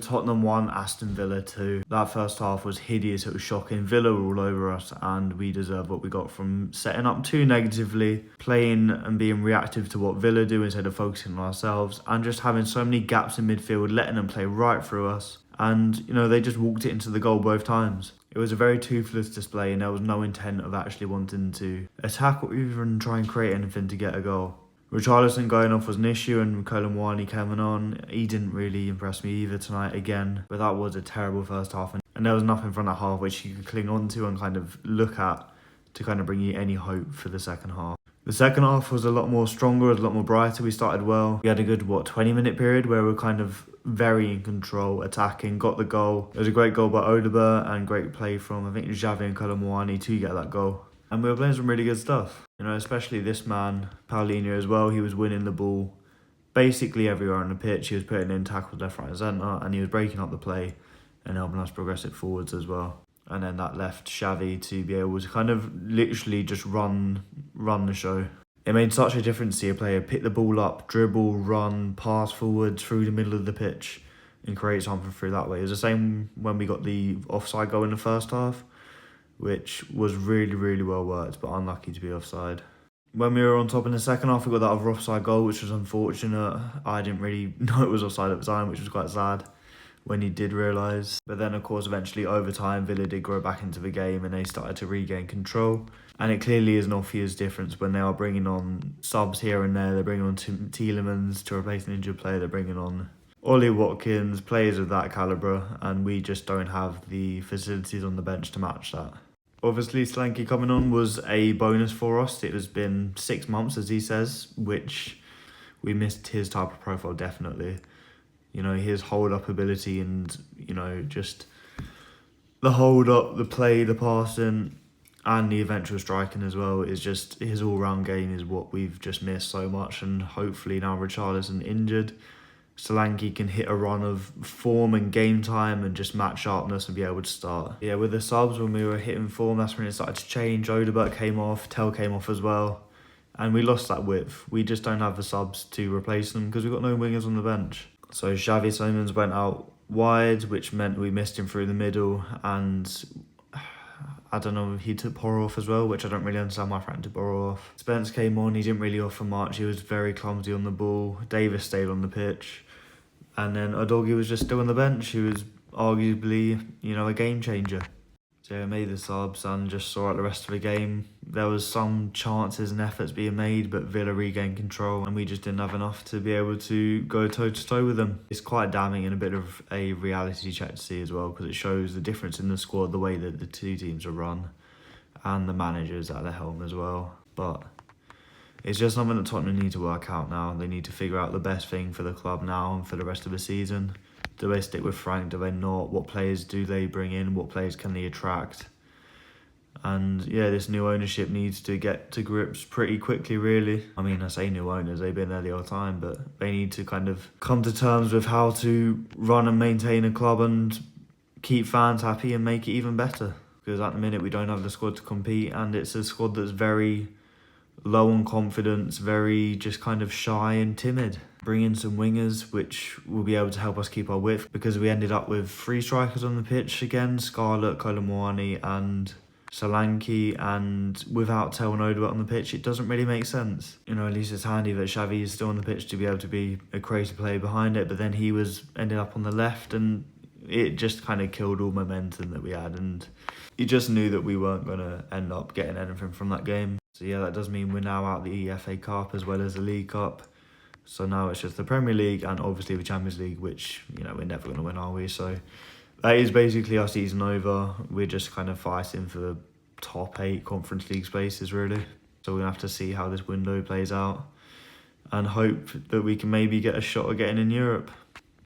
Tottenham 1, Aston Villa 2. That first half was hideous, it was shocking. Villa were all over us and we deserved what we got from setting up too negatively, playing and being reactive to what Villa do instead of focusing on ourselves, and just having so many gaps in midfield, letting them play right through us. And, they just walked it into the goal both times. It was a very toothless display and there was no intent of actually wanting to attack or even try and create anything to get a goal. Richarlison going off was an issue, and Colomwani coming on. He didn't really impress me either tonight again, but that was a terrible first half, and there was nothing from that half which you could cling on to and kind of look at to kind of bring you any hope for the second half. The second half was a lot more stronger, a lot more brighter. We started well. We had a good, 20-minute period where we were kind of very in control, attacking, got the goal. It was a great goal by Odeba and great play from, I think, Xavi and Colomwani to get that goal. And we were playing some really good stuff. Especially this man, Paulinho as well. He was winning the ball basically everywhere on the pitch. He was putting in tackles left, right and centre, and he was breaking up the play and helping us progress it forwards as well. And then that left Xavi to be able to kind of literally just run the show. It made such a difference to see a player pick the ball up, dribble, run, pass forwards through the middle of the pitch and create something through that way. It was the same when we got the offside goal in the first half, which was really, really well worked, but unlucky to be offside. When we were on top in the second half, we got that other offside goal, which was unfortunate. I didn't really know it was offside at the time, which was quite sad when you did realise. But then, of course, eventually over time, Villa did grow back into the game and they started to regain control. And it clearly is an obvious difference when they are bringing on subs here and there. They're bringing on Tielemans to replace an injured player. They're bringing on Ollie Watkins, players of that calibre, and we just don't have the facilities on the bench to match that. Obviously, Solanke coming on was a bonus for us. It has been 6 months, as he says, which we missed his type of profile, definitely. His hold-up ability and, just the hold-up, the play, the passing, and the eventual striking as well is just his all-round game is what we've just missed so much. And hopefully now Richarlison injured, Solanke can hit a run of form and game time and just match sharpness and be able to start. Yeah, with the subs, when we were hitting form, that's when it started to change. Odebert came off, Tell came off as well. And we lost that width. We just don't have the subs to replace them because we've got no wingers on the bench. So Xavi Simons went out wide, which meant we missed him through the middle. And I don't know, he took Porro off as well, which I don't really understand why Frank took Porro off. Spence came on, he didn't really offer much. He was very clumsy on the ball. Davis stayed on the pitch. And then Udogie was just still on the bench. He was arguably, a game changer. So I made the subs and just saw out the rest of the game. There was some chances and efforts being made, but Villa regained control and we just didn't have enough to be able to go toe-to-toe with them. It's quite damning and a bit of a reality check to see as well, because it shows the difference in the squad, the way that the two teams are run, and the managers at the helm as well. But it's just something that Tottenham need to work out now. They need to figure out the best thing for the club now and for the rest of the season. Do they stick with Frank? Do they not? What players do they bring in? What players can they attract? And yeah, this new ownership needs to get to grips pretty quickly, really. I mean, I say new owners, they've been there the whole time, but they need to kind of come to terms with how to run and maintain a club and keep fans happy and make it even better. Because at the minute, we don't have the squad to compete, and it's a squad that's very low on confidence, very just kind of shy and timid. Bring in some wingers, which will be able to help us keep our width, because we ended up with 3 strikers on the pitch again, Scarlett, Colomwani and Solanke, and without Tel and Odebert on the pitch, it doesn't really make sense. At least it's handy that Xavi is still on the pitch to be able to be a crazy player behind it, but then he ended up on the left, and it just kind of killed all momentum that we had, and you just knew that we weren't going to end up getting anything from that game. So yeah, that does mean we're now out the FA Cup as well as the League Cup. So now it's just the Premier League and obviously the Champions League, which, we're never going to win, are we? So that is basically our season over. We're just kind of fighting for the top 8 Conference League spaces, really. So we're going to have to see how this window plays out and hope that we can maybe get a shot at getting in Europe.